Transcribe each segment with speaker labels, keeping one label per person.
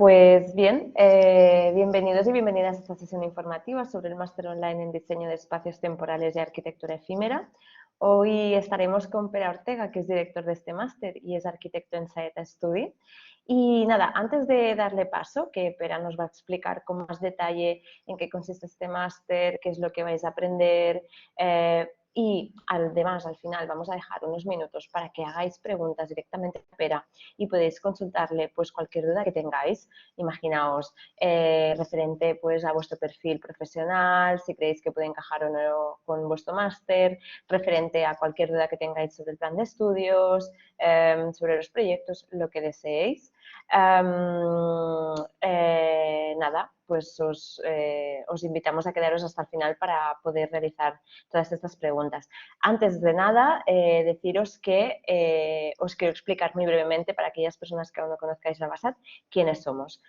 Speaker 1: Pues bien, bienvenidos y bienvenidas a esta sesión informativa sobre el máster online en diseño de espacios temporales y arquitectura efímera. Hoy estaremos con Pere Ortega, que es director de este máster y es arquitecto en Saeta Studi. Y nada, antes de darle paso, que Pere nos va a explicar con más detalle en qué consiste este máster, qué es lo que vais a aprender, y además al final vamos a dejar unos minutos para que hagáis preguntas directamente a Pere y podéis consultarle pues cualquier duda que tengáis. Imaginaos referente pues a vuestro perfil profesional, si creéis que puede encajar o no con vuestro máster, referente a cualquier duda que tengáis sobre el plan de estudios, sobre los proyectos, lo que deseéis. Nada, pues os invitamos a quedaros hasta el final para poder realizar todas estas preguntas. Antes de nada, deciros que os quiero explicar muy brevemente para aquellas personas que aún no conozcáis la BASAT, quiénes somos.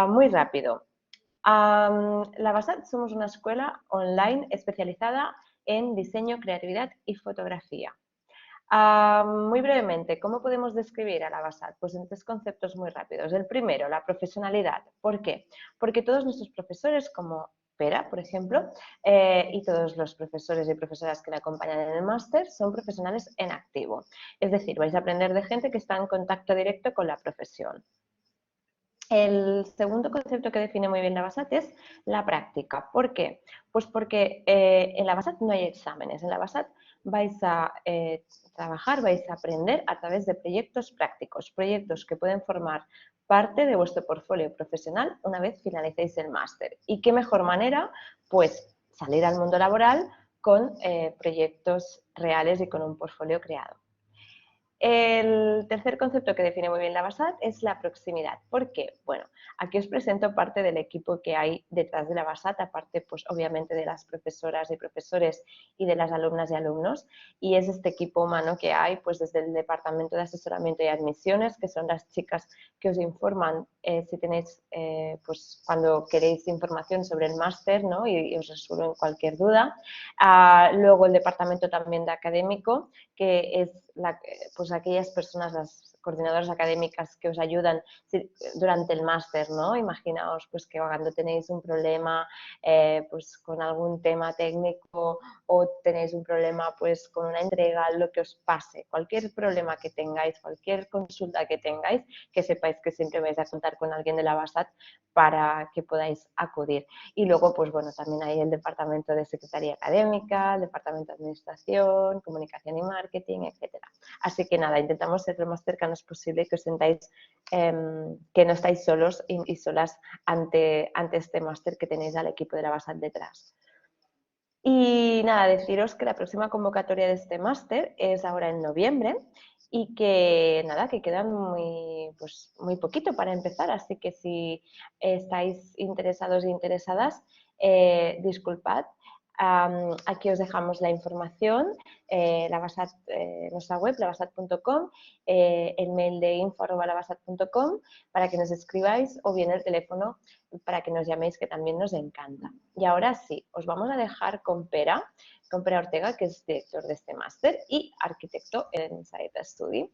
Speaker 1: Muy rápido. La BASAT somos una escuela online especializada en diseño, creatividad y fotografía. Muy brevemente, ¿cómo podemos describir a la BASAT? Pues en tres conceptos muy rápidos. El primero, la profesionalidad. ¿Por qué? Porque todos nuestros profesores, como Pere, por ejemplo, y todos los profesores y profesoras que le acompañan en el máster son profesionales en activo. Es decir, vais a aprender de gente que está en contacto directo con la profesión. El segundo concepto que define muy bien la BASAT es la práctica. ¿Por qué? Pues porque en la BASAT no hay exámenes. En la BASAT vais a trabajar, vais a aprender a través de proyectos prácticos, proyectos que pueden formar parte de vuestro portfolio profesional una vez finalicéis el máster. ¿Y qué mejor manera? Pues salir al mundo laboral con proyectos reales y con un portfolio creado. El tercer concepto que define muy bien la BASAT es la proximidad. ¿Por qué? Bueno, aquí os presento parte del equipo que hay detrás de la BASAT, aparte pues obviamente de las profesoras y profesores y de las alumnas y alumnos, y es este equipo humano que hay pues desde el departamento de asesoramiento y admisiones, que son las chicas que os informan si tenéis, pues cuando queréis información sobre el máster, ¿no? y os resuelven cualquier duda. Luego el departamento también de académico, que es pues aquellas personas, las coordinadoras académicas que os ayudan durante el máster, ¿no? Imaginaos pues que cuando tenéis un problema pues con algún tema técnico o tenéis un problema pues con una entrega, lo que os pase, cualquier problema que tengáis, cualquier consulta que tengáis, que sepáis que siempre vais a contar con alguien de la BASAT para que podáis acudir. Y luego, pues bueno, también hay el departamento de secretaría académica, el departamento de administración, comunicación y marketing, etcétera. Así que nada, intentamos ser lo más cercanos posible, que os sentáis que no estáis solos y solas ante este máster, que tenéis al equipo de la BASAT detrás. Y nada, deciros que la próxima convocatoria de este máster es ahora en noviembre y que nada, que quedan muy poquito para empezar, así que si estáis interesados e interesadas, disculpad. Aquí os dejamos la información, nuestra web, lavasat.com, el mail de info@lavasat.com para que nos escribáis, o bien el teléfono para que nos llaméis, que también nos encanta. Y ahora sí, os vamos a dejar con Pere Ortega, que es director de este máster y arquitecto en Saeta Studi.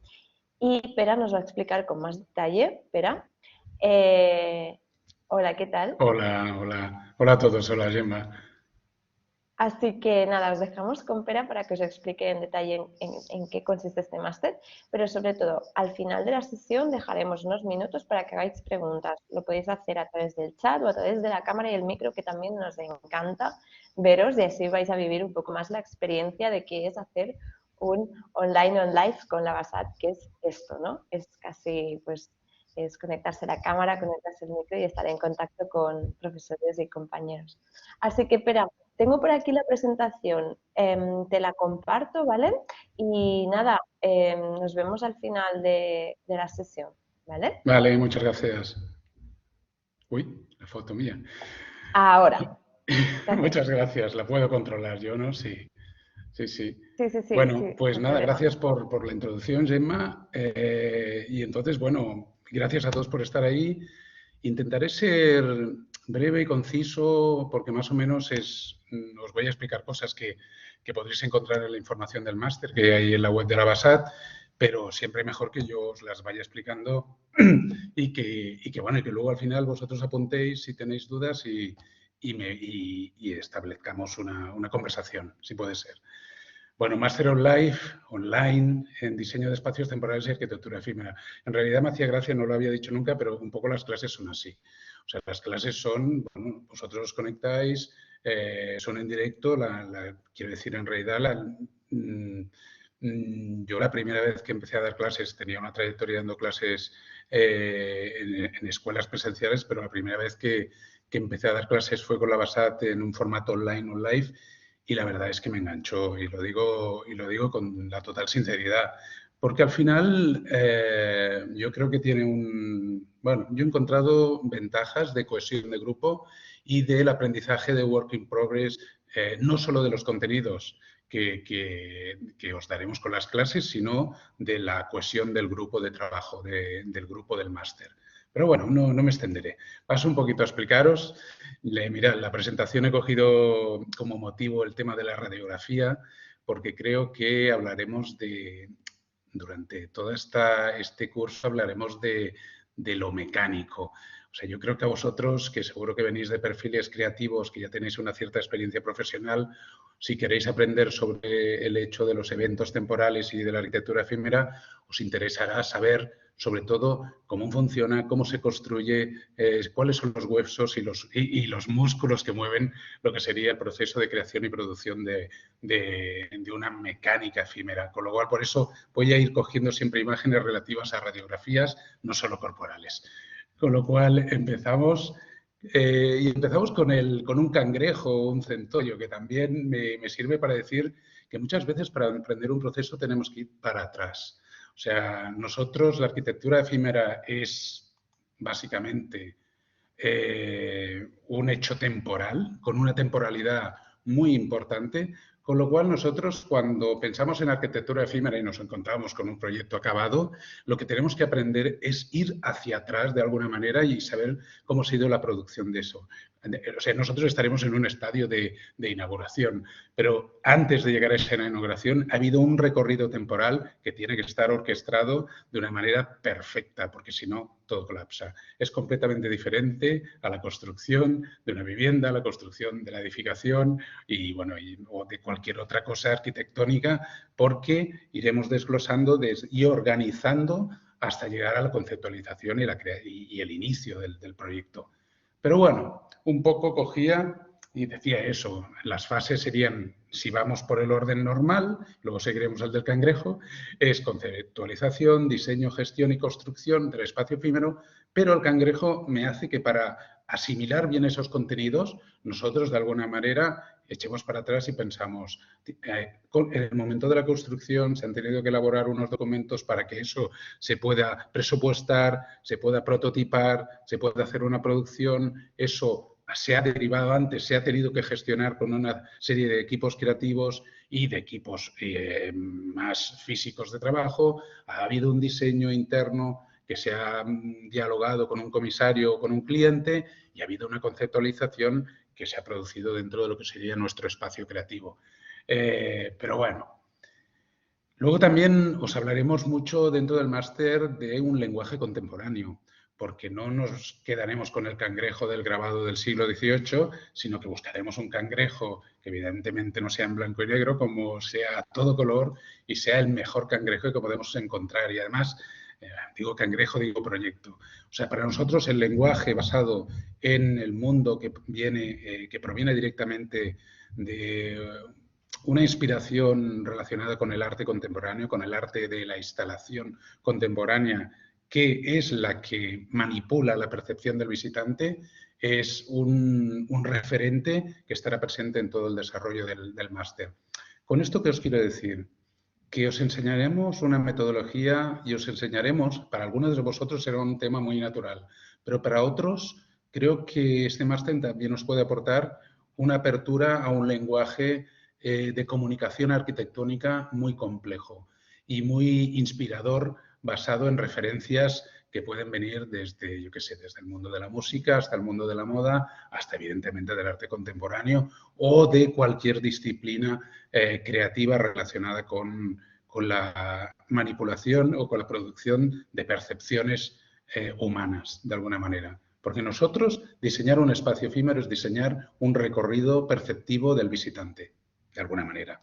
Speaker 1: Y Pere nos va a explicar con más detalle. Pere, hola, ¿qué tal?
Speaker 2: Hola a todos, hola Gemma.
Speaker 1: Así que nada, os dejamos con Pere para que os explique en detalle en qué consiste este máster, pero sobre todo al final de la sesión dejaremos unos minutos para que hagáis preguntas. Lo podéis hacer a través del chat o a través de la cámara y el micro, que también nos encanta veros, y así vais a vivir un poco más la experiencia de qué es hacer un online on live con la BASAT, que es esto, ¿no? Es casi pues es conectarse a la cámara, conectarse al micro y estar en contacto con profesores y compañeros. Así que, Pere, tengo por aquí la presentación, te la comparto, ¿vale? Y nada, nos vemos al final de la sesión, ¿vale?
Speaker 2: Vale, muchas gracias. Uy, la foto mía.
Speaker 1: Ahora.
Speaker 2: Muchas gracias, la puedo controlar yo, ¿no? Sí.
Speaker 1: Sí,
Speaker 2: Bueno, pues
Speaker 1: sin
Speaker 2: nada,
Speaker 1: problema.
Speaker 2: gracias por la introducción, Gemma. Y entonces, bueno, gracias a todos por estar ahí. Intentaré ser breve y conciso porque más o menos os voy a explicar cosas que podréis encontrar en la información del máster que hay en la web de la BASAT, pero siempre mejor que yo os las vaya explicando y que luego al final vosotros apuntéis si tenéis dudas y establezcamos una conversación, si puede ser. Bueno, Máster online en diseño de espacios temporales y arquitectura efímera. En realidad me hacía gracia, no lo había dicho nunca, pero un poco las clases son así. O sea, las clases son, bueno, vosotros os conectáis, son en directo, quiero decir, en realidad, yo la primera vez que empecé a dar clases, tenía una trayectoria dando clases en escuelas presenciales, pero la primera vez que empecé a dar clases fue con la Basat en un formato online o live, y la verdad es que me enganchó, y lo digo con la total sinceridad, porque al final yo creo que tiene bueno, yo he encontrado ventajas de cohesión de grupo y del aprendizaje de work in progress, no solo de los contenidos que os daremos con las clases, sino de la cohesión del grupo de trabajo, del grupo del máster. Pero bueno, no me extenderé. Paso un poquito a explicaros. Mirad, la presentación he cogido como motivo el tema de la radiografía, porque creo que hablaremos durante todo este curso hablaremos de lo mecánico. O sea, yo creo que a vosotros, que seguro que venís de perfiles creativos, que ya tenéis una cierta experiencia profesional, si queréis aprender sobre el hecho de los eventos temporales y de la arquitectura efímera, os interesará saber sobre todo cómo funciona, cómo se construye, cuáles son los huesos y los músculos que mueven lo que sería el proceso de creación y producción de una mecánica efímera. Con lo cual, por eso voy a ir cogiendo siempre imágenes relativas a radiografías, no solo corporales. Con lo cual, empezamos. Y empezamos con un cangrejo o un centollo, que también me sirve para decir que muchas veces para emprender un proceso tenemos que ir para atrás. O sea, nosotros la arquitectura efímera es básicamente un hecho temporal, con una temporalidad muy importante, con lo cual nosotros cuando pensamos en arquitectura efímera y nos encontramos con un proyecto acabado, lo que tenemos que aprender es ir hacia atrás de alguna manera y saber cómo ha sido la producción de eso. O sea, nosotros estaremos en un estadio de inauguración, pero antes de llegar a esa inauguración ha habido un recorrido temporal que tiene que estar orquestado de una manera perfecta, porque si no, todo colapsa. Es completamente diferente a la construcción de una vivienda, a la construcción de la edificación o de cualquier otra cosa arquitectónica, porque iremos desglosando y organizando hasta llegar a la conceptualización y el inicio del proyecto. Pero bueno, un poco cogía y decía eso. Las fases serían, si vamos por el orden normal, luego seguiremos el del cangrejo, es conceptualización, diseño, gestión y construcción del espacio efímero, pero el cangrejo me hace que para asimilar bien esos contenidos, nosotros de alguna manera echemos para atrás y pensamos, en el momento de la construcción se han tenido que elaborar unos documentos para que eso se pueda presupuestar, se pueda prototipar, se pueda hacer una producción, eso se ha derivado antes, se ha tenido que gestionar con una serie de equipos creativos y de equipos más físicos de trabajo, ha habido un diseño interno que se ha dialogado con un comisario o con un cliente y ha habido una conceptualización que se ha producido dentro de lo que sería nuestro espacio creativo. Pero bueno, luego también os hablaremos mucho dentro del máster de un lenguaje contemporáneo, porque no nos quedaremos con el cangrejo del grabado del siglo XVIII, sino que buscaremos un cangrejo que evidentemente no sea en blanco y negro, como sea a todo color y sea el mejor cangrejo que podemos encontrar. Y además, digo cangrejo, digo proyecto. O sea, para nosotros el lenguaje basado en el mundo que proviene directamente de una inspiración relacionada con el arte contemporáneo, con el arte de la instalación contemporánea, que es la que manipula la percepción del visitante, es un referente que estará presente en todo el desarrollo del máster. ¿Con esto qué os quiero decir? Que os enseñaremos una metodología y os enseñaremos, para algunos de vosotros será un tema muy natural, pero para otros creo que este máster también os puede aportar una apertura a un lenguaje de comunicación arquitectónica muy complejo y muy inspirador, basado en referencias que pueden venir desde, yo qué sé, desde el mundo de la música hasta el mundo de la moda, hasta evidentemente del arte contemporáneo o de cualquier disciplina creativa relacionada con la manipulación o con la producción de percepciones humanas, de alguna manera. Porque nosotros, diseñar un espacio efímero es diseñar un recorrido perceptivo del visitante, de alguna manera.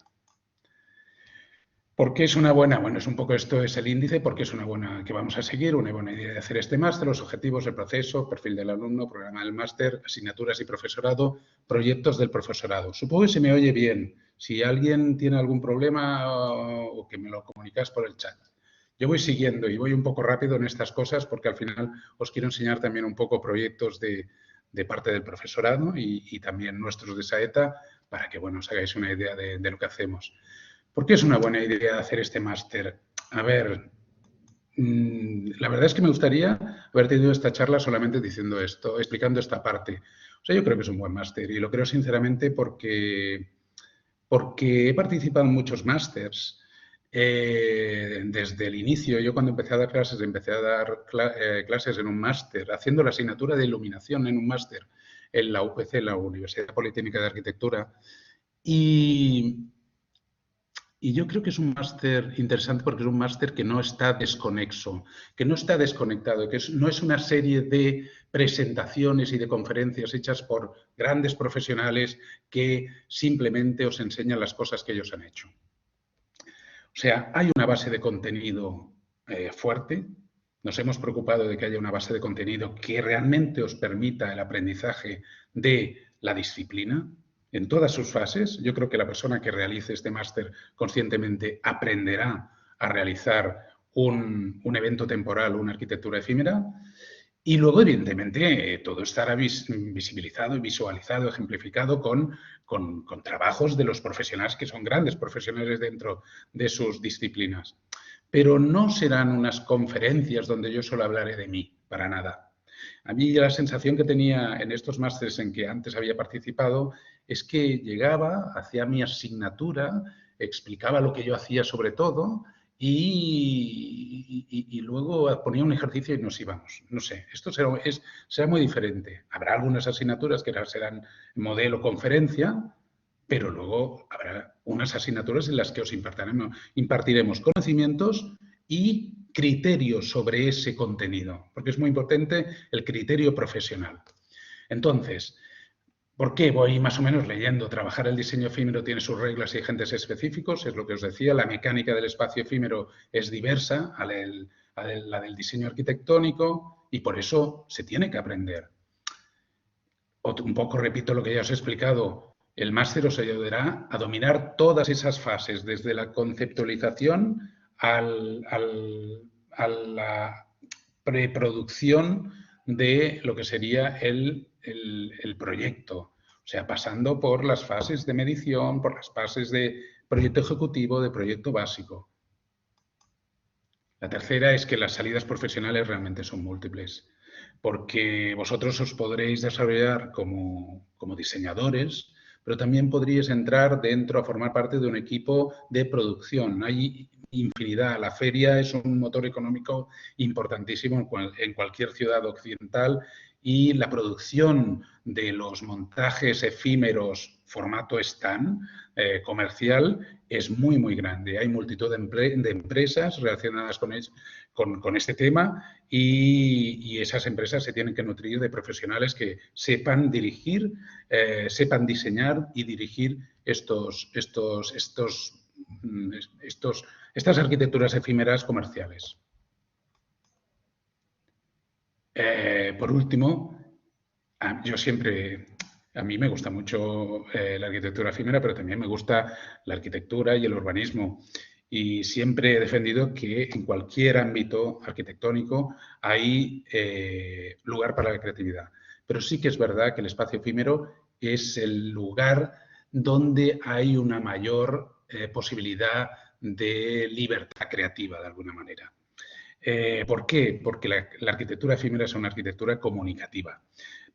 Speaker 2: ¿Por qué es una buena? Bueno, es un poco esto es el índice, porque es una buena que vamos a seguir, una buena idea de hacer este máster, los objetivos, el proceso, perfil del alumno, programa del máster, asignaturas y profesorado, proyectos del profesorado. Supongo que se me oye bien. Si alguien tiene algún problema o que me lo comunicas por el chat. Yo voy siguiendo y voy un poco rápido en estas cosas porque al final os quiero enseñar también un poco proyectos de parte del profesorado y también nuestros de Saeta para que, bueno, os hagáis una idea de lo que hacemos. ¿Por qué es una buena idea hacer este máster? A ver, la verdad es que me gustaría haber tenido esta charla solamente diciendo esto, explicando esta parte. O sea, yo creo que es un buen máster y lo creo sinceramente porque he participado en muchos másters desde el inicio. Yo cuando empecé a dar clases en un máster, haciendo la asignatura de iluminación en un máster en la UPC, la Universidad Politécnica de Arquitectura, y yo creo que es un máster interesante porque es un máster que no está desconexo, que no está desconectado, que no es una serie de presentaciones y de conferencias hechas por grandes profesionales que simplemente os enseñan las cosas que ellos han hecho. O sea, hay una base de contenido fuerte. Nos hemos preocupado de que haya una base de contenido que realmente os permita el aprendizaje de la disciplina en todas sus fases. Yo creo que la persona que realice este máster conscientemente aprenderá a realizar un evento temporal, una arquitectura efímera. Y luego, evidentemente, todo estará visibilizado y visualizado, ejemplificado con trabajos de los profesionales que son grandes profesionales dentro de sus disciplinas. Pero no serán unas conferencias donde yo solo hablaré de mí, para nada. A mí la sensación que tenía en estos másteres en que antes había participado es que llegaba, hacía mi asignatura, explicaba lo que yo hacía sobre todo y luego ponía un ejercicio y nos íbamos. No sé, esto será muy diferente. Habrá algunas asignaturas que serán modelo conferencia, pero luego habrá unas asignaturas en las que os impartiremos conocimientos y criterios sobre ese contenido, porque es muy importante el criterio profesional. Entonces, ¿por qué voy más o menos leyendo? Trabajar el diseño efímero tiene sus reglas y agentes específicos, es lo que os decía, la mecánica del espacio efímero es diversa a la del diseño arquitectónico y por eso se tiene que aprender. Un poco repito lo que ya os he explicado, el máster os ayudará a dominar todas esas fases, desde la conceptualización a la preproducción de lo que sería el proyecto. O sea, pasando por las fases de medición, por las fases de proyecto ejecutivo, de proyecto básico. La tercera es que las salidas profesionales realmente son múltiples, porque vosotros os podréis desarrollar como diseñadores, pero también podríais entrar dentro a formar parte de un equipo de producción. Hay infinidad. La feria es un motor económico importantísimo en cualquier ciudad occidental y la producción de los montajes efímeros formato stand comercial es muy, muy grande. Hay multitud de empresas relacionadas con este tema y esas empresas se tienen que nutrir de profesionales que sepan dirigir, sepan diseñar y dirigir estas arquitecturas efímeras comerciales. Por último, a mí me gusta mucho la arquitectura efímera, pero también me gusta la arquitectura y el urbanismo. Y siempre he defendido que en cualquier ámbito arquitectónico hay lugar para la creatividad. Pero sí que es verdad que el espacio efímero es el lugar donde hay una mayor posibilidad de libertad creativa, de alguna manera. ¿Por qué? Porque la arquitectura efímera es una arquitectura comunicativa.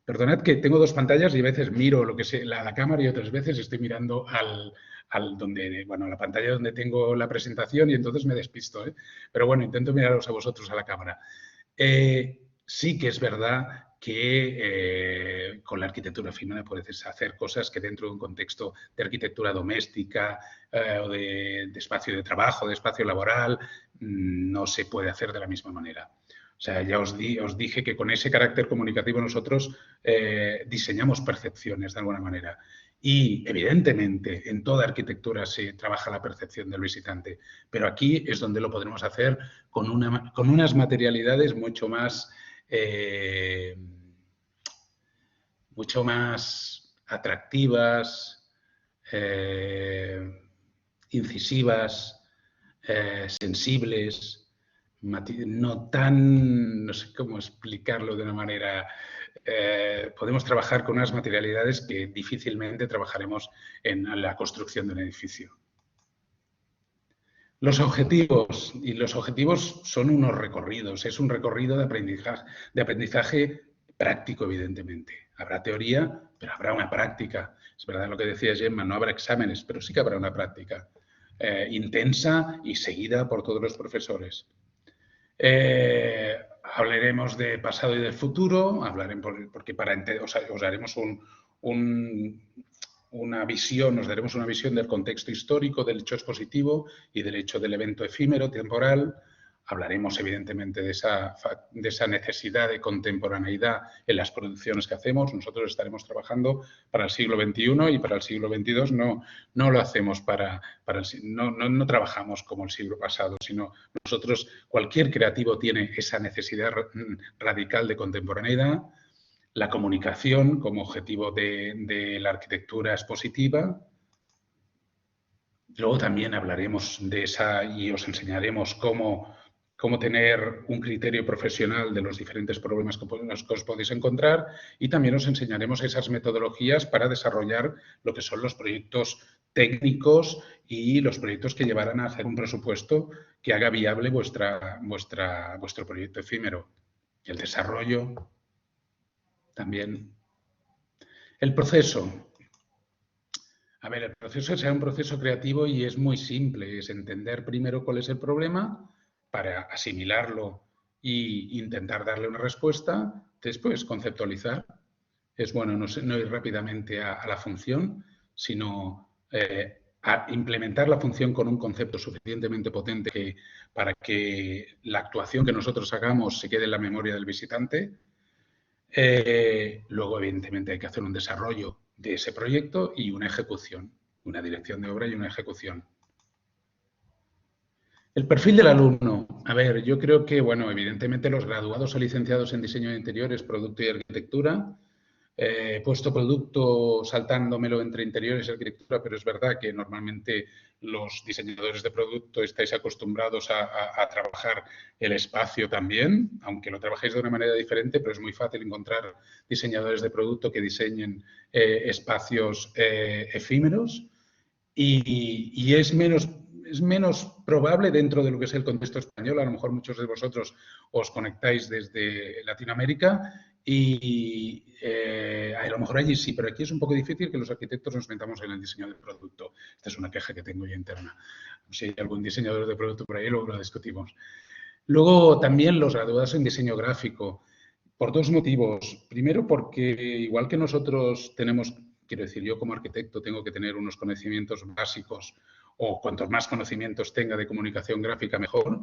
Speaker 2: Perdonad que tengo dos pantallas y a veces miro la cámara y otras veces estoy mirando a la pantalla donde tengo la presentación y entonces me despisto. Pero bueno, intento miraros a vosotros a la cámara. Sí que es verdad que con la arquitectura efímera puedes hacer cosas que dentro de un contexto de arquitectura doméstica o de espacio de trabajo, de espacio laboral, no se puede hacer de la misma manera. O sea, ya os dije que con ese carácter comunicativo nosotros diseñamos percepciones de alguna manera. Y, evidentemente, en toda arquitectura se trabaja la percepción del visitante, pero aquí es donde lo podremos hacer con unas materialidades mucho más atractivas, incisivas, sensibles, no sé cómo explicarlo de una manera. Podemos trabajar con unas materialidades que difícilmente trabajaremos en la construcción de un edificio. Los objetivos son unos recorridos, es un recorrido de aprendizaje práctico, evidentemente. Habrá teoría, pero habrá una práctica. Es verdad lo que decía Gemma, no habrá exámenes, pero sí que habrá una práctica intensa y seguida por todos los profesores. Hablaremos de pasado y del futuro, porque os haremos una visión, nos daremos una visión del contexto histórico, del hecho expositivo y del hecho del evento efímero, temporal. Hablaremos, evidentemente, de esa necesidad de contemporaneidad en las producciones que hacemos. Nosotros estaremos trabajando para el siglo XXI y para el siglo XXII no lo hacemos no trabajamos como el siglo pasado, sino nosotros, cualquier creativo tiene esa necesidad radical de contemporaneidad. La comunicación como objetivo de la arquitectura expositiva. Luego también hablaremos de y os enseñaremos cómo tener un criterio profesional de los diferentes problemas que os podéis encontrar, y también os enseñaremos esas metodologías para desarrollar lo que son los proyectos técnicos y los proyectos que llevarán a hacer un presupuesto que haga viable vuestro proyecto efímero. El desarrollo también. El proceso. A ver, el proceso será un proceso creativo y es muy simple. Es entender primero cuál es el problema para asimilarlo e intentar darle una respuesta. Después, conceptualizar. Es bueno no ir rápidamente a la función, sino a implementar la función con un concepto suficientemente potente para que la actuación que nosotros hagamos se quede en la memoria del visitante. Luego, evidentemente, hay que hacer un desarrollo de ese proyecto y una ejecución, una dirección de obra y una ejecución. El perfil del alumno. A ver, yo creo que, bueno, evidentemente los graduados o licenciados en diseño de interiores, producto y arquitectura. He puesto producto saltándomelo entre interiores y arquitectura, pero es verdad que normalmente los diseñadores de producto estáis acostumbrados a trabajar el espacio también, aunque lo trabajéis de una manera diferente, pero es muy fácil encontrar diseñadores de producto que diseñen espacios efímeros y es menos probable dentro de lo que es el contexto español. A lo mejor muchos de vosotros os conectáis desde Latinoamérica y a lo mejor allí sí, pero aquí es un poco difícil que los arquitectos nos metamos en el diseño del producto. Esta es una queja que tengo yo interna. Si hay algún diseñador de producto por ahí, luego lo discutimos. Luego también los graduados en diseño gráfico, por dos motivos. Primero, porque igual que nosotros tenemos, quiero decir, yo como arquitecto tengo que tener unos conocimientos básicos, o cuantos más conocimientos tenga de comunicación gráfica, mejor.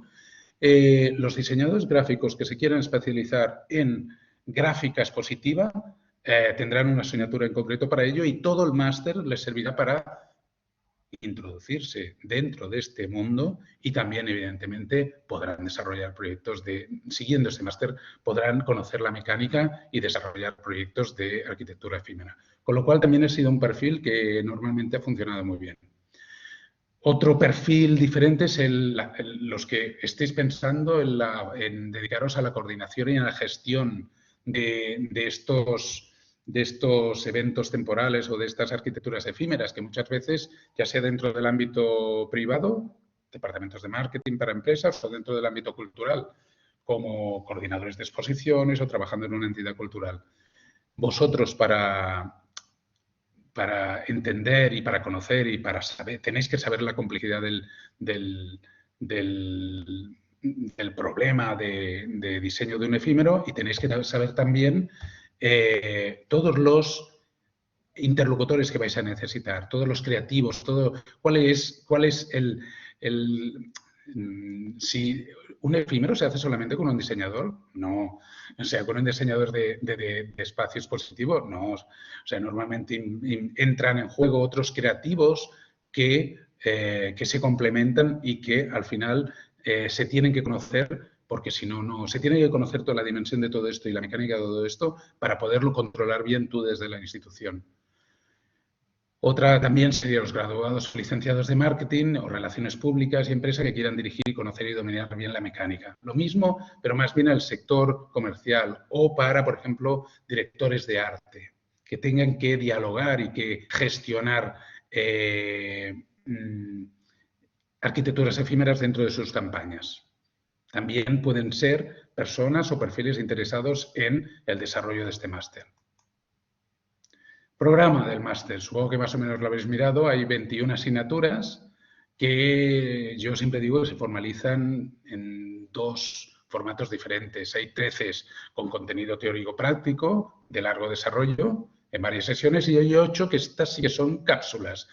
Speaker 2: Los diseñadores gráficos que se quieran especializar en gráfica expositiva tendrán una asignatura en concreto para ello y todo el máster les servirá para introducirse dentro de este mundo y también, evidentemente, podrán desarrollar proyectos siguiendo este máster, podrán conocer la mecánica y desarrollar proyectos de arquitectura efímera. Con lo cual, también ha sido un perfil que normalmente ha funcionado muy bien. Otro perfil diferente es los que estéis pensando en dedicaros a la coordinación y a la gestión de estos eventos temporales o de estas arquitecturas efímeras que muchas veces, ya sea dentro del ámbito privado, departamentos de marketing para empresas, o dentro del ámbito cultural, como coordinadores de exposiciones o trabajando en una entidad cultural. Vosotros para entender y para conocer y para saber, tenéis que saber la complejidad del problema de diseño de un efímero y tenéis que saber también todos los interlocutores que vais a necesitar, todos los creativos, cuál es si un efímero se hace solamente con un diseñador, no. O sea, con un diseñador de espacio expositivo, no. O sea, normalmente entran en juego otros creativos que se complementan y que al final se tienen que conocer, porque si no, no. Se tiene que conocer toda la dimensión de todo esto y la mecánica de todo esto para poderlo controlar bien tú desde la institución. Otra también sería los graduados o licenciados de marketing o relaciones públicas y empresa que quieran dirigir, conocer y dominar bien la mecánica. Lo mismo, pero más bien al sector comercial o para, por ejemplo, directores de arte que tengan que dialogar y que gestionar arquitecturas efímeras dentro de sus campañas. También pueden ser personas o perfiles interesados en el desarrollo de este máster. Programa del máster, supongo que más o menos lo habéis mirado, hay 21 asignaturas que yo siempre digo que se formalizan en 2 formatos diferentes. Hay 13 con contenido teórico práctico de largo desarrollo en varias sesiones y hay 8 que estas sí que son cápsulas.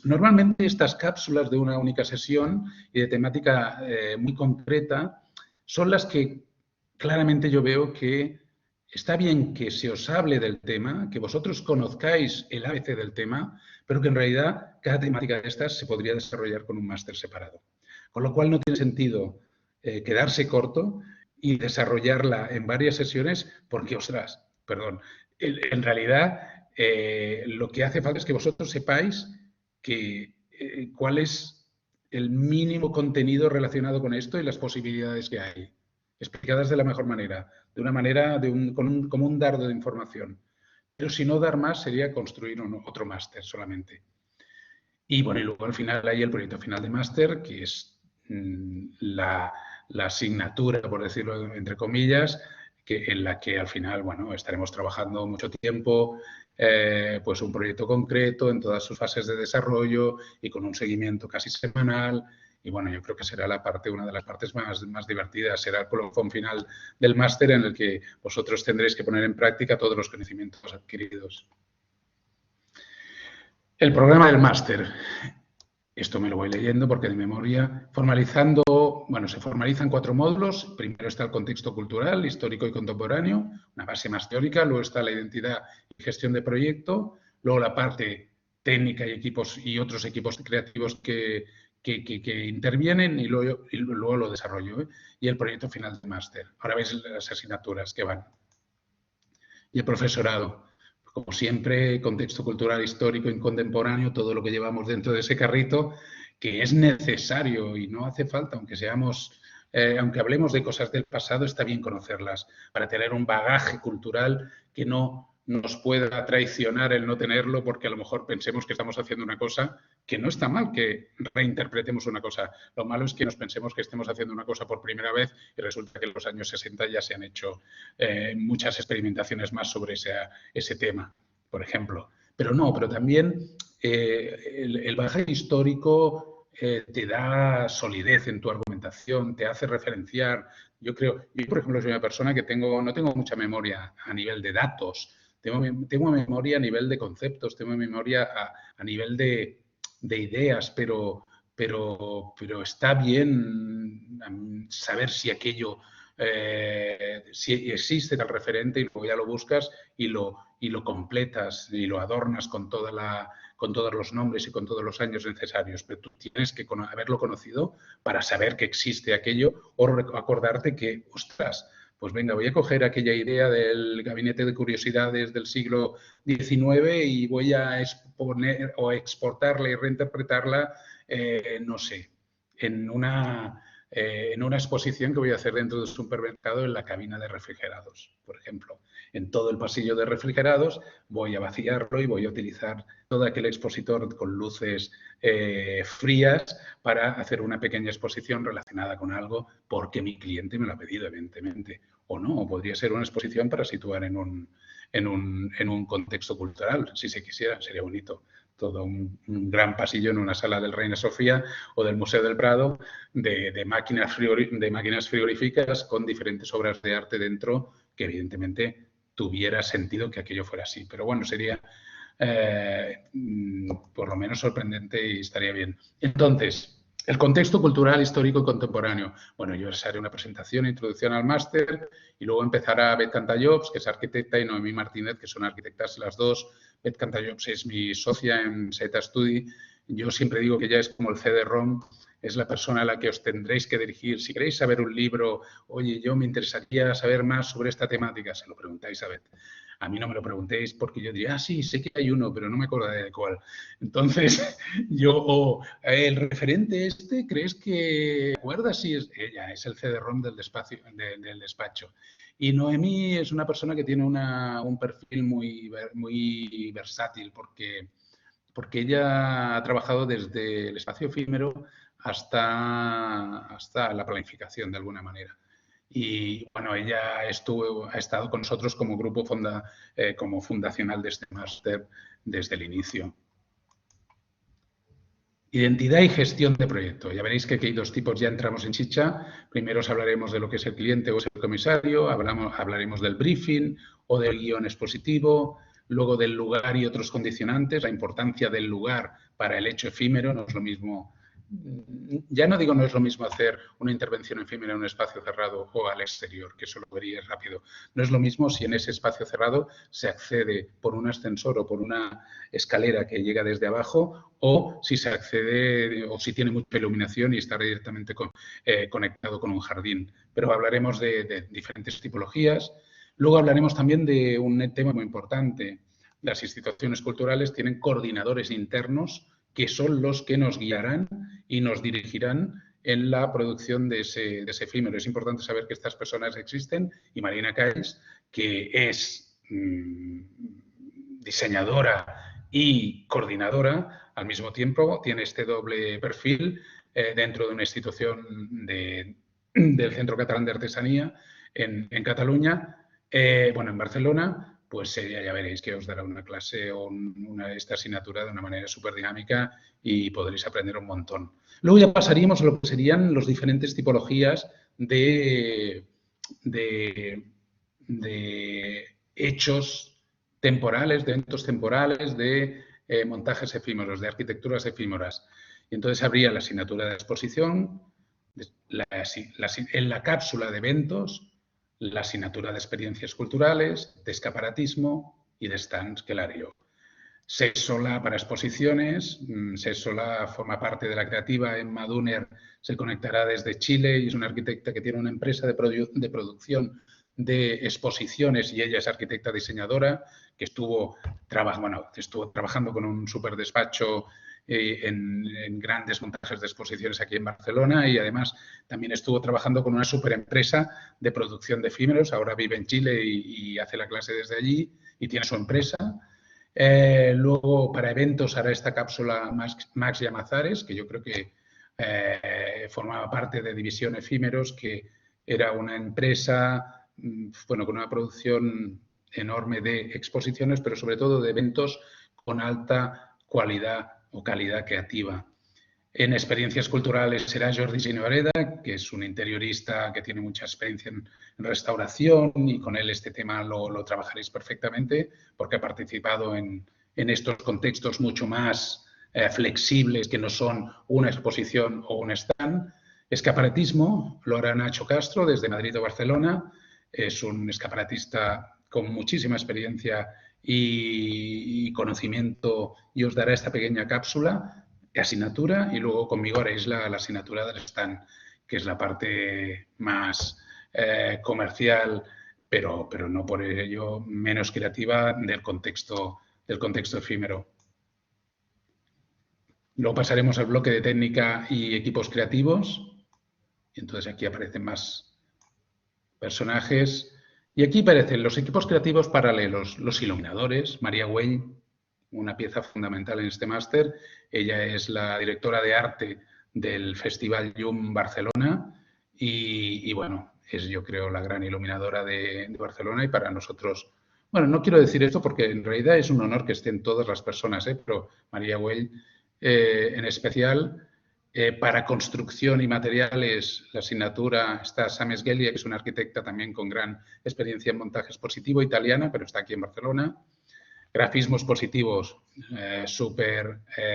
Speaker 2: Normalmente estas cápsulas de una única sesión y de temática muy concreta son las que claramente yo veo que está bien que se os hable del tema, que vosotros conozcáis el ABC del tema, pero que en realidad cada temática de estas se podría desarrollar con un máster separado. Con lo cual no tiene sentido quedarse corto y desarrollarla en varias sesiones porque, ostras, perdón, en realidad lo que hace falta es que vosotros sepáis que, cuál es el mínimo contenido relacionado con esto y las posibilidades que hay, explicadas de la mejor manera, de una manera, como un dardo de información. Pero si no dar más, sería construir otro máster solamente. Y bueno, y luego al final hay el proyecto final de máster, que es la asignatura, por decirlo entre comillas, en la que al final, bueno, estaremos trabajando mucho tiempo, pues un proyecto concreto en todas sus fases de desarrollo y con un seguimiento casi semanal. Y bueno, yo creo que será una de las partes más divertidas, será el colofón final del máster en el que vosotros tendréis que poner en práctica todos los conocimientos adquiridos. El programa del máster. Esto me lo voy leyendo porque de memoria, se formalizan 4 módulos. Primero está el contexto cultural, histórico y contemporáneo, una base más teórica. Luego está la identidad y gestión de proyecto. Luego la parte técnica y otros equipos creativos que intervienen y luego lo desarrollo. Y el proyecto final del máster. Ahora veis las asignaturas que van. Y el profesorado. Como siempre, contexto cultural, histórico y contemporáneo, todo lo que llevamos dentro de ese carrito, que es necesario y no hace falta, aunque hablemos de cosas del pasado, está bien conocerlas para tener un bagaje cultural que no nos pueda traicionar el no tenerlo porque a lo mejor pensemos que estamos haciendo una cosa que no está mal, que reinterpretemos una cosa. Lo malo es que nos pensemos que estemos haciendo una cosa por primera vez y resulta que en los años 60 ya se han hecho muchas experimentaciones más sobre ese tema, por ejemplo. Pero también el bagaje histórico te da solidez en tu argumentación, te hace referenciar. Yo, por ejemplo, soy una persona que no tengo mucha memoria a nivel de datos, tengo memoria a nivel de conceptos, tengo memoria a nivel de ideas, pero está bien saber si aquello, si existe tal referente y luego ya lo buscas y lo completas y lo adornas con todos los nombres y con todos los años necesarios. Pero tú tienes que haberlo conocido para saber que existe aquello o acordarte que, ostras, pues venga, voy a coger aquella idea del gabinete de curiosidades del siglo XIX y voy a exponer o exportarla y reinterpretarla, no sé, en una exposición que voy a hacer dentro de un supermercado en la cabina de refrigerados, por ejemplo. En todo el pasillo de refrigerados voy a vaciarlo y voy a utilizar todo aquel expositor con luces frías para hacer una pequeña exposición relacionada con algo porque mi cliente me lo ha pedido, evidentemente. O no, o podría ser una exposición para situar en un contexto cultural, si se quisiera, sería bonito. Todo un gran pasillo en una sala del Reina Sofía o del Museo del Prado de máquinas frigoríficas con diferentes obras de arte dentro que evidentemente tuviera sentido que aquello fuera así. Pero bueno, sería por lo menos sorprendente y estaría bien. Entonces, El contexto cultural, histórico y contemporáneo. Bueno, yo les haré una presentación, introducción al máster y luego empezará Beth Cantallops, que es arquitecta, y Noemí Martínez, que son arquitectas las dos. Beth Cantallops es mi socia en Seta Studi. Yo siempre digo que ella es como el CD-ROM, es la persona a la que os tendréis que dirigir. Si queréis saber un libro, oye, yo me interesaría saber más sobre esta temática, se lo preguntáis a Beth. A mí no me lo preguntéis porque yo diría, sí, sé que hay uno, pero no me acordaré de cuál. Entonces, el referente este, ¿crees que acuerdas? Sí, es ella, es el CD-ROM del despacho. Y Noemí es una persona que tiene un perfil muy versátil porque ella ha trabajado desde el espacio efímero hasta la planificación, de alguna manera. Y bueno, ella ha estado con nosotros como grupo como fundacional de este máster desde el inicio. Identidad y gestión de proyecto. Ya veréis que aquí hay dos tipos, ya entramos en chicha. Primero os hablaremos de lo que es el cliente o es el comisario, hablaremos del briefing o del guión expositivo, luego del lugar y otros condicionantes, la importancia del lugar para el hecho efímero, no es lo mismo. Ya no digo no es lo mismo hacer una intervención efímera en un espacio cerrado o al exterior, que eso lo veríais rápido. No es lo mismo si en ese espacio cerrado se accede por un ascensor o por una escalera que llega desde abajo o si se accede o si tiene mucha iluminación y está directamente conectado con un jardín. Pero hablaremos de diferentes tipologías. Luego hablaremos también de un tema muy importante. Las instituciones culturales tienen coordinadores internos que son los que nos guiarán y nos dirigirán en la producción de ese efímero. Es importante saber que estas personas existen y Marina Caix, que es diseñadora y coordinadora al mismo tiempo, tiene este doble perfil dentro de una institución del Centro Catalán de Artesanía en Cataluña, en Barcelona. Pues ya veréis que os dará una clase o esta asignatura de una manera súper dinámica y podréis aprender un montón. Luego ya pasaríamos a lo que serían las diferentes tipologías de hechos temporales, de eventos temporales, de montajes efímeros, de arquitecturas efímeras. Y entonces habría la asignatura de exposición, en la cápsula de eventos, la asignatura de experiencias culturales, de escaparatismo y de stands que la haría. Sexola para exposiciones, Sexola forma parte de la creativa, Emma Duner se conectará desde Chile y es una arquitecta que tiene una empresa de producción de exposiciones y ella es arquitecta diseñadora que estuvo trabajando con un súper despacho en grandes montajes de exposiciones aquí en Barcelona y además también estuvo trabajando con una superempresa de producción de efímeros. Ahora vive en Chile y hace la clase desde allí y tiene su empresa. Luego, para eventos, hará esta cápsula Max Llamazares, que yo creo que formaba parte de División Efímeros, que era una empresa con una producción enorme de exposiciones, pero sobre todo de eventos con alta cualidad o calidad creativa. En experiencias culturales será Jordi Ginebreda, que es un interiorista que tiene mucha experiencia en restauración y con él este tema lo trabajaréis perfectamente porque ha participado en estos contextos mucho más flexibles que no son una exposición o un stand. Escaparatismo lo hará Nacho Castro desde Madrid o Barcelona. Es un escaparatista con muchísima experiencia y conocimiento y os dará esta pequeña cápsula de asignatura y luego conmigo haréis la asignatura del stand, que es la parte más comercial, pero no por ello menos creativa del contexto efímero. Luego pasaremos al bloque de técnica y equipos creativos. Y entonces aquí aparecen más personajes. Y aquí aparecen los equipos creativos paralelos, los iluminadores, María Güell, una pieza fundamental en este máster. Ella es la directora de arte del Festival Llum Barcelona y bueno, es yo creo la gran iluminadora de Barcelona y para nosotros, bueno, no quiero decir esto porque en realidad es un honor que estén todas las personas, pero María Güell en especial. Para construcción y materiales, la asignatura está Sam Sgelia, que es una arquitecta también con gran experiencia en montaje expositivo, italiana, pero está aquí en Barcelona. Grafismos positivos,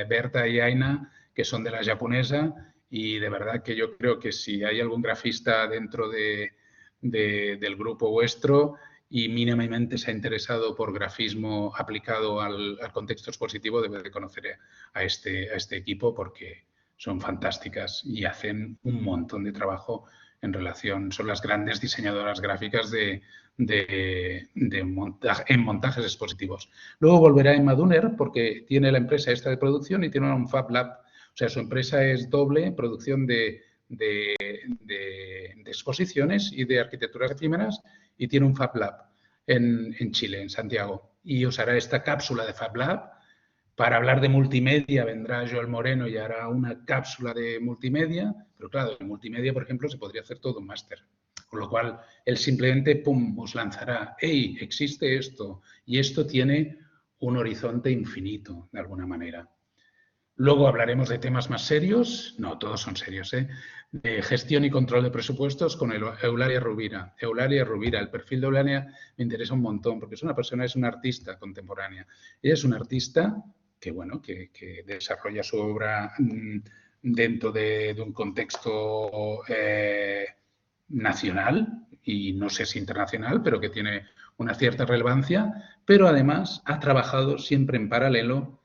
Speaker 2: Berta y Aina, que son de la japonesa, y de verdad que yo creo que si hay algún grafista dentro del grupo vuestro y mínimamente se ha interesado por grafismo aplicado al contexto expositivo, debe de conocer a este equipo porque son fantásticas y hacen un montón de trabajo en relación, son las grandes diseñadoras gráficas en montajes expositivos. Luego volverá a Emma Duner porque tiene la empresa esta de producción y tiene un Fab Lab. O sea, su empresa es doble, producción de exposiciones y de arquitecturas efímeras, y tiene un Fab Lab en Chile, en Santiago. Y os hará esta cápsula de Fab Lab. Para hablar de multimedia vendrá Joel Moreno y hará una cápsula de multimedia, pero claro, en multimedia, por ejemplo, se podría hacer todo un máster. Con lo cual, él simplemente, pum, os lanzará, hey, existe esto, y esto tiene un horizonte infinito, de alguna manera. Luego hablaremos de temas más serios, no, todos son serios, de gestión y control de presupuestos con Eulalia Rubira. Eulalia Rubira, el perfil de Eulalia me interesa un montón porque es una artista contemporánea. Ella es una artista que, bueno, que desarrolla su obra dentro de un contexto nacional y no sé si internacional, pero que tiene una cierta relevancia, pero además ha trabajado siempre en paralelo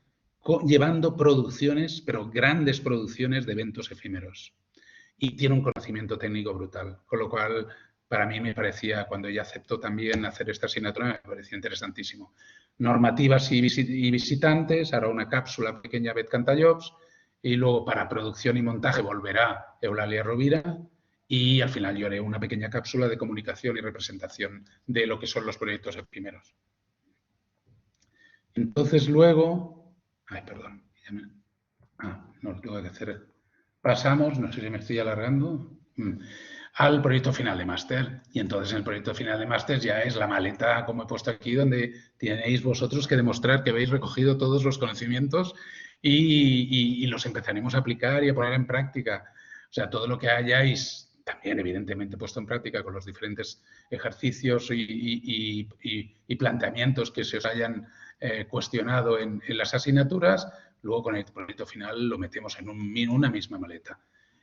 Speaker 2: llevando producciones, pero grandes producciones de eventos efímeros. Y tiene un conocimiento técnico brutal, con lo cual para mí me parecía, cuando ella aceptó también hacer esta asignatura, me parecía interesantísimo. Normativas y visitantes, hará una cápsula pequeña Bet Cantallops y luego para producción y montaje volverá Eulalia Rovira y al final yo haré una pequeña cápsula de comunicación y representación de lo que son los proyectos efímeros. Entonces luego... Ay, perdón. No lo tengo que hacer. Pasamos, no sé si me estoy alargando, al proyecto final de máster. Y entonces en el proyecto final de máster ya es la maleta, como he puesto aquí, donde tenéis vosotros que demostrar que habéis recogido todos los conocimientos y los empezaremos a aplicar y a poner en práctica. O sea, todo lo que hayáis también evidentemente puesto en práctica con los diferentes ejercicios y planteamientos que se os hayan cuestionado en las asignaturas, luego con el proyecto final lo metemos en una misma maleta.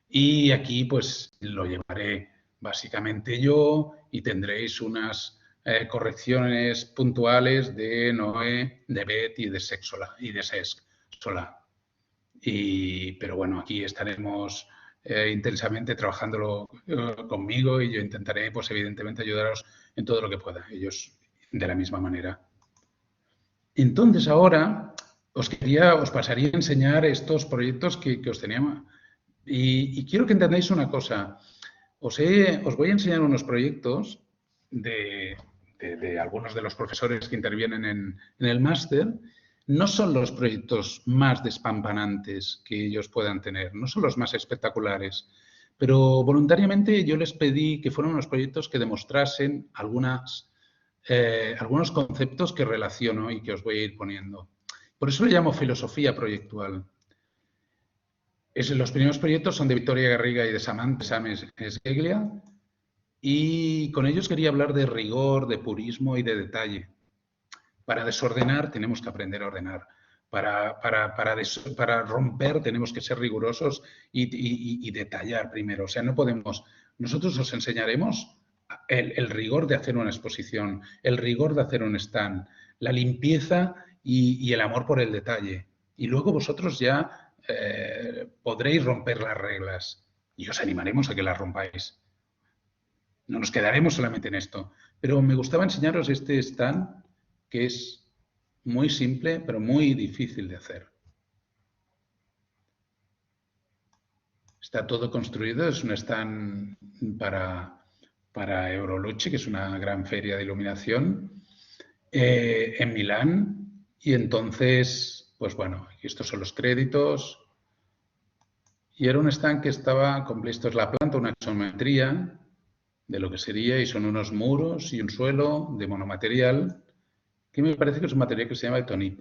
Speaker 2: Y aquí pues lo llevaré básicamente yo y tendréis unas correcciones puntuales de Noé, de Bet y de Sexola y de Sesc Sola. Pero bueno, aquí estaremos intensamente trabajándolo conmigo y yo intentaré pues evidentemente ayudaros en todo lo que pueda, ellos de la misma manera. Entonces, ahora os pasaría a enseñar estos proyectos que os teníamos. Y quiero que entendáis una cosa. Os voy a enseñar unos proyectos de algunos de los profesores que intervienen en el máster. No son los proyectos más despampanantes que ellos puedan tener, no son los más espectaculares, pero voluntariamente yo les pedí que fueran unos proyectos que demostrasen algunos conceptos que relaciono y que os voy a ir poniendo. Por eso le llamo filosofía proyectual. Los primeros proyectos son de Victoria Garriga y de Samantha Sgeglia y con ellos quería hablar de rigor, de purismo y de detalle. Para desordenar tenemos que aprender a ordenar. Para romper tenemos que ser rigurosos y detallar primero. O sea, no podemos... Nosotros os enseñaremos el rigor de hacer una exposición, el rigor de hacer un stand, la limpieza y el amor por el detalle. Y luego vosotros ya podréis romper las reglas y os animaremos a que las rompáis. No nos quedaremos solamente en esto. Pero me gustaba enseñaros este stand que es muy simple, pero muy difícil de hacer. Está todo construido, es un stand para Euroluce, que es una gran feria de iluminación, en Milán. Y entonces, pues bueno, estos son los créditos. Y era un stand que estaba, esto es la planta, una isometría de lo que sería, y son unos muros y un suelo de monomaterial, que me parece que es un material que se llama Etonit.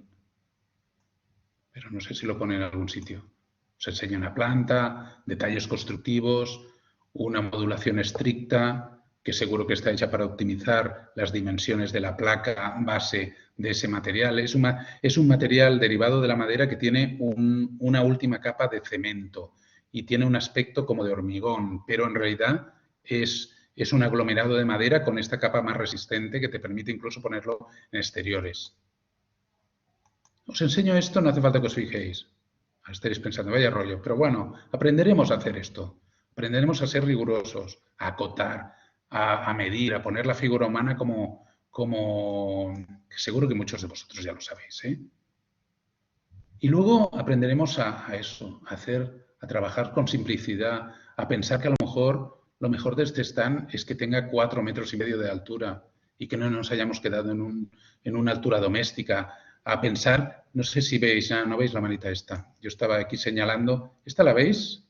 Speaker 2: Pero no sé si lo pone en algún sitio. Os enseña una planta, detalles constructivos, una modulación estricta, que seguro que está hecha para optimizar las dimensiones de la placa base de ese material. Es un material derivado de la madera que tiene una última capa de cemento y tiene un aspecto como de hormigón, pero en realidad es un aglomerado de madera con esta capa más resistente que te permite incluso ponerlo en exteriores. Os enseño esto, no hace falta que os fijéis. Estaréis pensando, vaya rollo, pero bueno, aprenderemos a hacer esto. Aprenderemos a ser rigurosos, a acotar, a medir, a poner la figura humana como seguro que muchos de vosotros ya lo sabéis, ¿eh? Y luego aprenderemos a eso, a trabajar con simplicidad, a pensar que a lo mejor de este stand es que tenga 4,5 metros de altura y que no nos hayamos quedado en una altura doméstica. A pensar, no sé si veis, no veis la manita esta. Yo estaba aquí señalando, ¿esta la veis?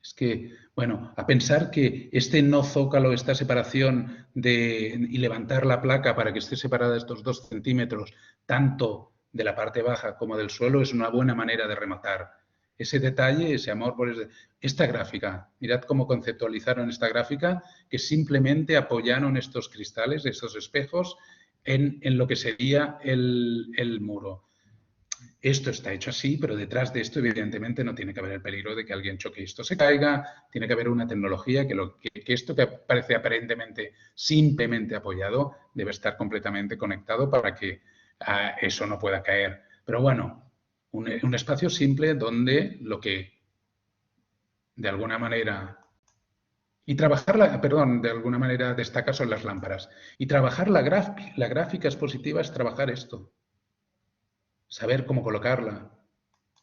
Speaker 2: Es que, bueno, a pensar que este no zócalo, esta separación y levantar la placa para que esté separada estos 2 centímetros, tanto de la parte baja como del suelo, es una buena manera de rematar. Ese detalle, ese amor por esta gráfica. Mirad cómo conceptualizaron esta gráfica, que simplemente apoyaron estos cristales, estos espejos, en lo que sería el muro. Esto está hecho así, pero detrás de esto, evidentemente, no tiene que haber el peligro de que alguien choque y esto se caiga. Tiene que haber una tecnología que esto que parece aparentemente simplemente apoyado debe estar completamente conectado para que eso no pueda caer. Pero bueno, un espacio simple donde lo que de alguna manera... Y trabajar, de alguna manera destaca son las lámparas. Y trabajar la gráfica expositiva es trabajar esto. Saber cómo colocarla,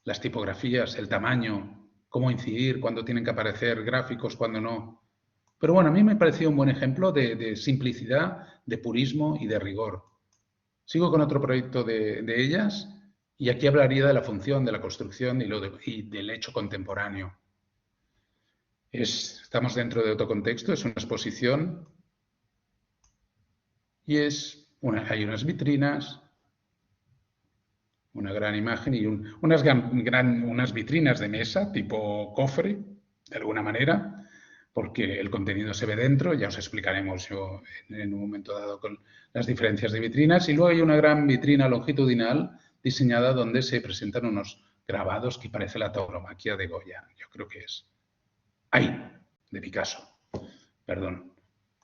Speaker 2: las tipografías, el tamaño, cómo incidir, cuándo tienen que aparecer gráficos, cuándo no. Pero bueno, a mí me pareció un buen ejemplo de simplicidad, de purismo y de rigor. Sigo con otro proyecto de ellas y aquí hablaría de la función, de la construcción y del hecho contemporáneo. Estamos dentro de otro contexto, es una exposición y hay unas vitrinas, una gran imagen y unas vitrinas de mesa tipo cofre, de alguna manera, porque el contenido se ve dentro, ya os explicaremos yo en un momento dado con las diferencias de vitrinas. Y luego hay una gran vitrina longitudinal diseñada donde se presentan unos grabados que parece la tauromaquia de Goya, yo creo que es. ¡Ay! De Picasso. Perdón.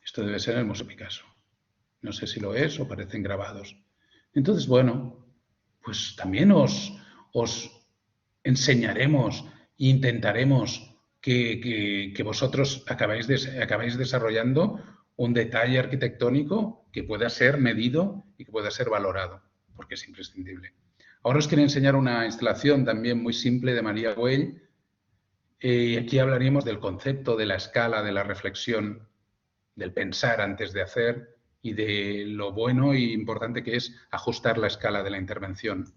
Speaker 2: Esto debe ser el Museo Picasso. No sé si lo es o parecen grabados. Entonces, bueno, pues también os enseñaremos e intentaremos que vosotros acabáis desarrollando un detalle arquitectónico que pueda ser medido y que pueda ser valorado, porque es imprescindible. Ahora os quiero enseñar una instalación también muy simple de María Güell. Aquí hablaríamos del concepto de la escala, de la reflexión, del pensar antes de hacer y de lo bueno e importante que es ajustar la escala de la intervención.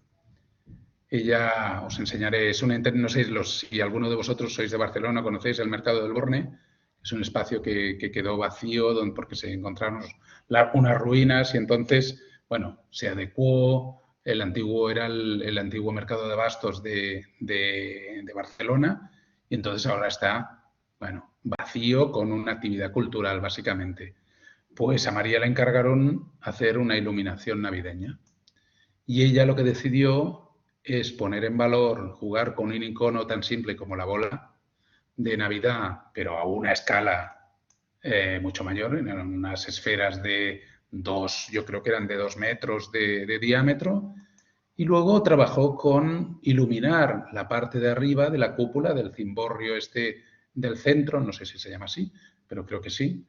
Speaker 2: Ella os enseñaré, no sé si alguno de vosotros sois de Barcelona, conocéis el Mercado del Borne, es un espacio que quedó vacío porque se encontraron unas ruinas y entonces, bueno, se adecuó, era el antiguo mercado de abastos de Barcelona y entonces ahora está, bueno, vacío con una actividad cultural básicamente. Pues a María le encargaron hacer una iluminación navideña y ella lo que decidió es poner en valor, jugar con un icono tan simple como la bola de Navidad, pero a una escala mucho mayor, en unas esferas yo creo que eran de 2 metros de diámetro, y luego trabajó con iluminar la parte de arriba de la cúpula del cimborrio del centro, no sé si se llama así, pero creo que sí,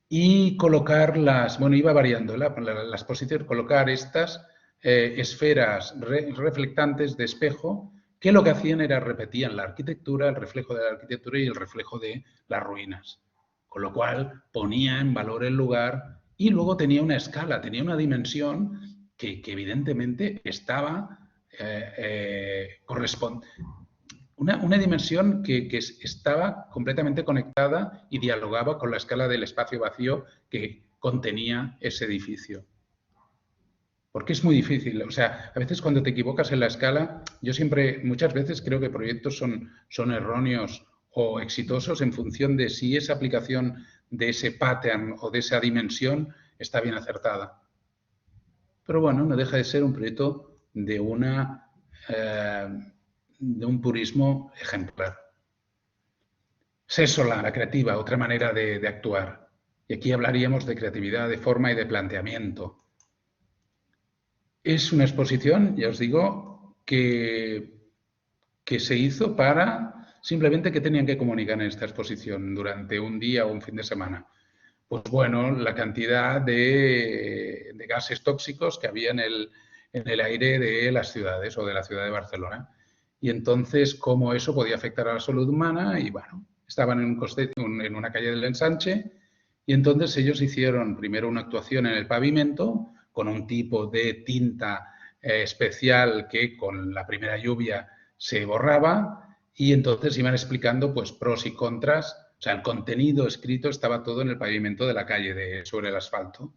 Speaker 2: y colocarlas, bueno, iba variando las posiciones, colocar estas esferas reflectantes de espejo que lo que hacían era repetían la arquitectura, el reflejo de la arquitectura y el reflejo de las ruinas. Con lo cual ponía en valor el lugar y luego tenía una escala, tenía una dimensión que evidentemente estaba una dimensión que estaba completamente conectada y dialogaba con la escala del espacio vacío que contenía ese edificio. Porque es muy difícil. O sea, a veces cuando te equivocas en la escala, muchas veces creo que proyectos son erróneos o exitosos en función de si esa aplicación de ese pattern o de esa dimensión está bien acertada. Pero bueno, no deja de ser un proyecto de un purismo ejemplar. Solar, la creativa, otra manera de actuar. Y aquí hablaríamos de creatividad, de forma y de planteamiento. Es una exposición, ya os digo, que se hizo para simplemente que tenían que comunicar en esta exposición durante un día o un fin de semana. Pues bueno, la cantidad de gases tóxicos que había en el aire de las ciudades o de la ciudad de Barcelona. Y entonces, cómo eso podía afectar a la salud humana. Y bueno, estaban en una calle del Ensanche y entonces ellos hicieron primero una actuación en el pavimento con un tipo de tinta especial que con la primera lluvia se borraba y entonces iban explicando pues pros y contras. O sea, el contenido escrito estaba todo en el pavimento de la calle, sobre el asfalto.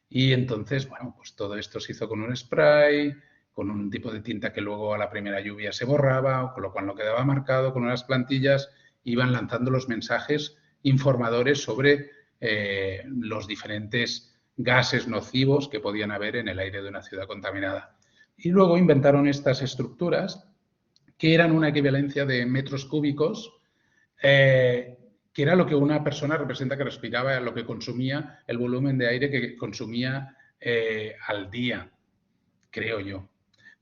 Speaker 2: Y entonces, bueno, pues todo esto se hizo con un spray, con un tipo de tinta que luego a la primera lluvia se borraba, con lo cual no quedaba marcado, con unas plantillas, iban lanzando los mensajes informadores sobre los diferentes gases nocivos que podían haber en el aire de una ciudad contaminada. Y luego inventaron estas estructuras que eran una equivalencia de metros cúbicos, que era lo que una persona representa que respiraba, lo que consumía, el volumen de aire que consumía al día, creo yo.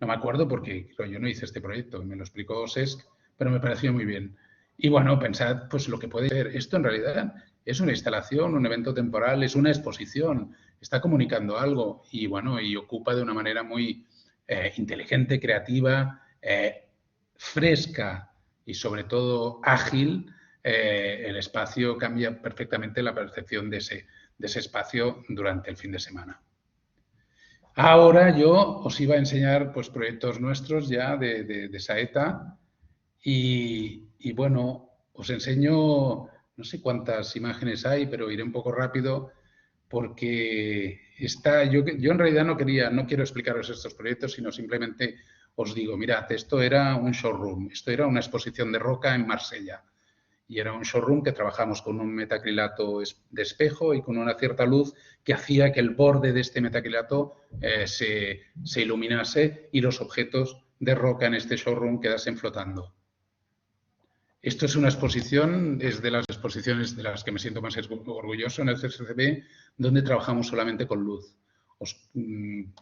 Speaker 2: No me acuerdo porque yo no hice este proyecto, me lo explicó Cesc, pero me pareció muy bien. Y bueno, pensad pues lo que puede ser. Esto en realidad es una instalación, un evento temporal, es una exposición, está comunicando algo y bueno, y ocupa de una manera muy inteligente, creativa, fresca y sobre todo ágil, el espacio cambia perfectamente la percepción de ese espacio durante el fin de semana. Ahora yo os iba a enseñar pues, proyectos nuestros ya de Saeta y bueno, os enseño, no sé cuántas imágenes hay, pero iré un poco rápido porque yo en realidad no quiero explicaros estos proyectos, sino simplemente os digo, mirad, esto era un showroom, esto era una exposición de roca en Marsella. Y era un showroom que trabajamos con un metacrilato de espejo y con una cierta luz que hacía que el borde de este metacrilato se iluminase y los objetos de roca en este showroom quedasen flotando. Esto es una exposición, es de las exposiciones de las que me siento más orgulloso en el CSCB, donde trabajamos solamente con luz.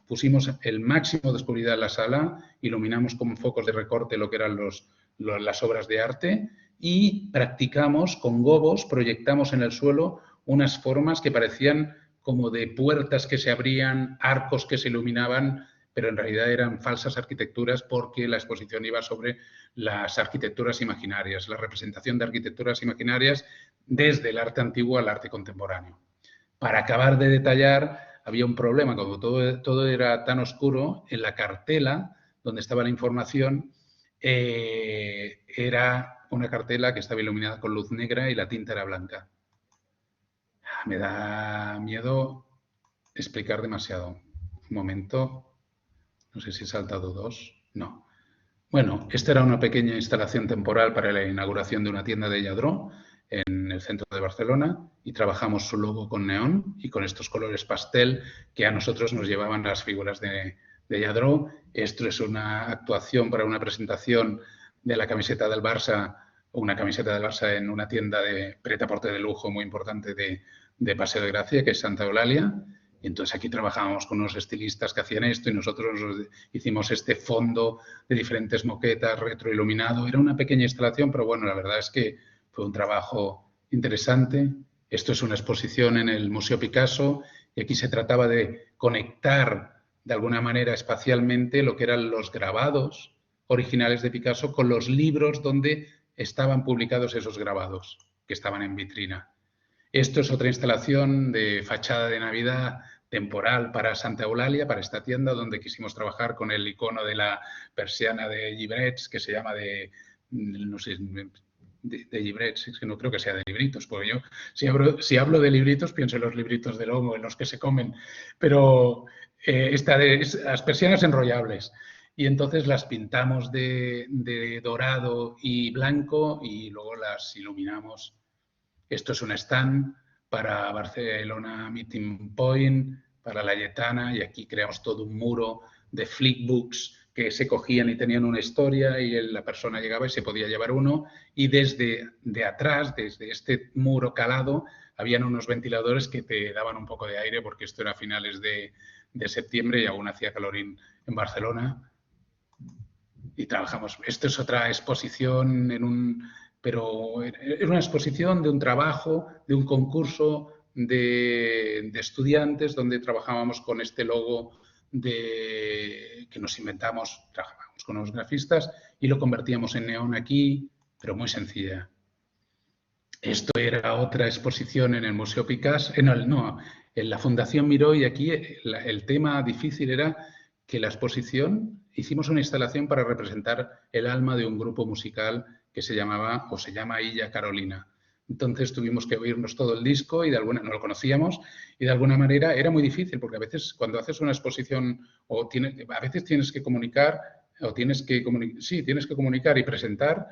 Speaker 2: Pusimos el máximo de oscuridad en la sala, iluminamos con focos de recorte lo que eran las obras de arte y practicamos con gobos, proyectamos en el suelo unas formas que parecían como de puertas que se abrían, arcos que se iluminaban, pero en realidad eran falsas arquitecturas porque la exposición iba sobre las arquitecturas imaginarias, la representación de arquitecturas imaginarias desde el arte antiguo al arte contemporáneo. Para acabar de detallar, había un problema, como todo era tan oscuro, en la cartela donde estaba la información era una cartela que estaba iluminada con luz negra y la tinta era blanca. Me da miedo explicar demasiado. Un momento, no sé si he saltado dos, no. Bueno, esta era una pequeña instalación temporal para la inauguración de una tienda de Lladró en el centro de Barcelona y trabajamos su logo con neón y con estos colores pastel que a nosotros nos llevaban las figuras de Lladró. Esto es una actuación para una presentación de la camiseta del Barça, o una camiseta del Barça en una tienda de prêt-à-porter de lujo muy importante de Paseo de Gracia, que es Santa Eulalia. Y entonces aquí trabajábamos con unos estilistas que hacían esto y nosotros hicimos este fondo de diferentes moquetas retroiluminado. Era una pequeña instalación, pero bueno, la verdad es que fue un trabajo interesante. Esto es una exposición en el Museo Picasso y aquí se trataba de conectar de alguna manera espacialmente lo que eran los grabados originales de Picasso con los libros donde estaban publicados esos grabados que estaban en vitrina. Esto es otra instalación de fachada de Navidad temporal para Santa Eulalia, para esta tienda, donde quisimos trabajar con el icono de la persiana de llibrets, que se llama no sé, de llibrets, es que no creo que sea de libritos, porque yo si hablo de libritos pienso en los libritos de lomo, en los que se comen, pero las persianas enrollables. Y entonces las pintamos de dorado y blanco y luego las iluminamos. Esto es un stand para Barcelona Meeting Point, para la Lletana, y aquí creamos todo un muro de flipbooks que se cogían y tenían una historia y la persona llegaba y se podía llevar uno, y desde atrás, desde este muro calado, habían unos ventiladores que te daban un poco de aire, porque esto era a finales de septiembre y aún hacía calor en Barcelona. Y trabajamos. Esto es otra exposición pero era una exposición de un trabajo, de un concurso de estudiantes donde trabajábamos con este logo que nos inventamos, trabajábamos con los grafistas y lo convertíamos en neón aquí, pero muy sencilla. Esto era otra exposición en el Museo Picasso, en la Fundación Miró, y aquí el tema difícil era que la exposición, hicimos una instalación para representar el alma de un grupo musical que se llama Illa Carolina. Entonces tuvimos que oírnos todo el disco y no lo conocíamos, y de alguna manera era muy difícil, porque a veces cuando haces una exposición a veces tienes que comunicar tienes que comunicar y presentar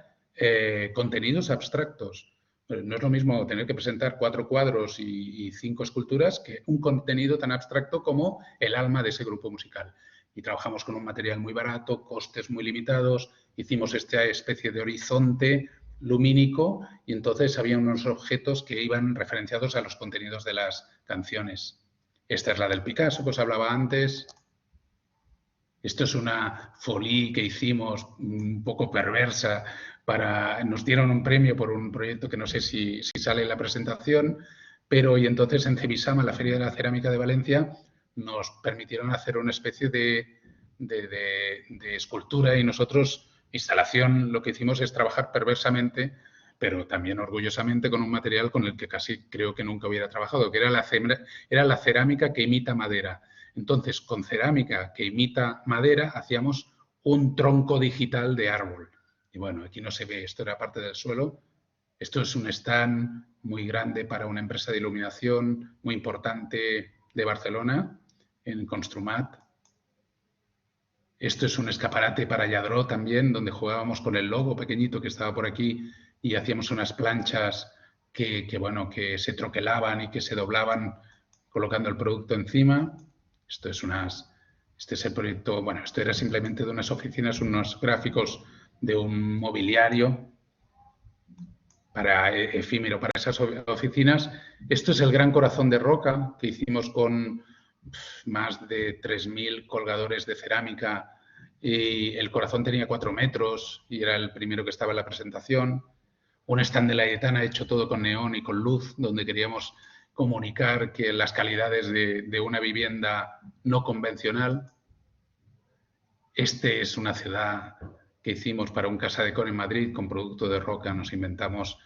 Speaker 2: contenidos abstractos. No es lo mismo tener que presentar 4 cuadros y 5 esculturas que un contenido tan abstracto como el alma de ese grupo musical. Y trabajamos con un material muy barato, costes muy limitados, hicimos esta especie de horizonte lumínico y entonces había unos objetos que iban referenciados a los contenidos de las canciones. Esta es la del Picasso que os hablaba antes. Esto es una folie que hicimos un poco perversa. Nos dieron un premio por un proyecto que no sé si sale en la presentación, pero y entonces en Cebisama, la Feria de la Cerámica de Valencia, nos permitieron hacer una especie de escultura y nosotros, instalación, lo que hicimos es trabajar perversamente, pero también orgullosamente con un material con el que casi creo que nunca hubiera trabajado, que era la cerámica que imita madera. Entonces, con cerámica que imita madera, hacíamos un tronco digital de árbol. Y bueno, aquí no se ve, esto era parte del suelo. Esto es un stand muy grande para una empresa de iluminación muy importante de Barcelona, en Construmat. Esto es un escaparate para Lladró también, donde jugábamos con el logo pequeñito que estaba por aquí y hacíamos unas planchas que se troquelaban y que se doblaban colocando el producto encima. Este es el proyecto, esto era simplemente de unas oficinas, unos gráficos de un mobiliario efímero para esas oficinas. Esto es el gran corazón de roca que hicimos con más de 3.000 colgadores de cerámica y el corazón tenía 4 metros y era el primero que estaba en la presentación. Un stand de la Aitana hecho todo con neón y con luz, donde queríamos comunicar que las calidades de una vivienda no convencional. Este es una ciudad que hicimos para un Casa Decor en Madrid con producto de roca. Nos inventamos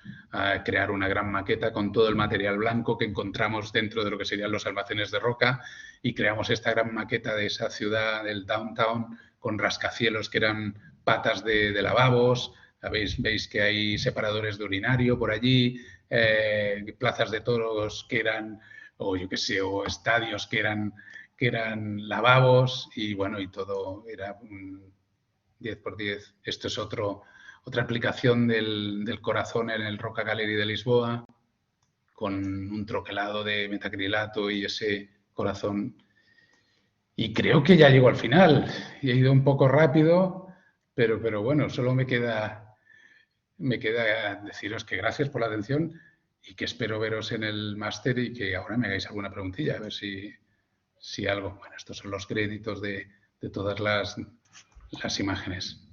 Speaker 2: crear una gran maqueta con todo el material blanco que encontramos dentro de lo que serían los almacenes de roca y creamos esta gran maqueta de esa ciudad, del downtown, con rascacielos que eran patas de lavabos. Veis que hay separadores de urinario por allí, plazas de toros que eran, o estadios que eran lavabos y y todo era 10×10. Esto es otra aplicación del corazón en el Roca Gallery de Lisboa, con un troquelado de metacrilato y ese corazón. Y creo que ya llego al final. Y he ido un poco rápido, pero bueno, solo me queda deciros que gracias por la atención y que espero veros en el máster y que ahora me hagáis alguna preguntilla, a ver si algo. Estos son los créditos de todas las imágenes.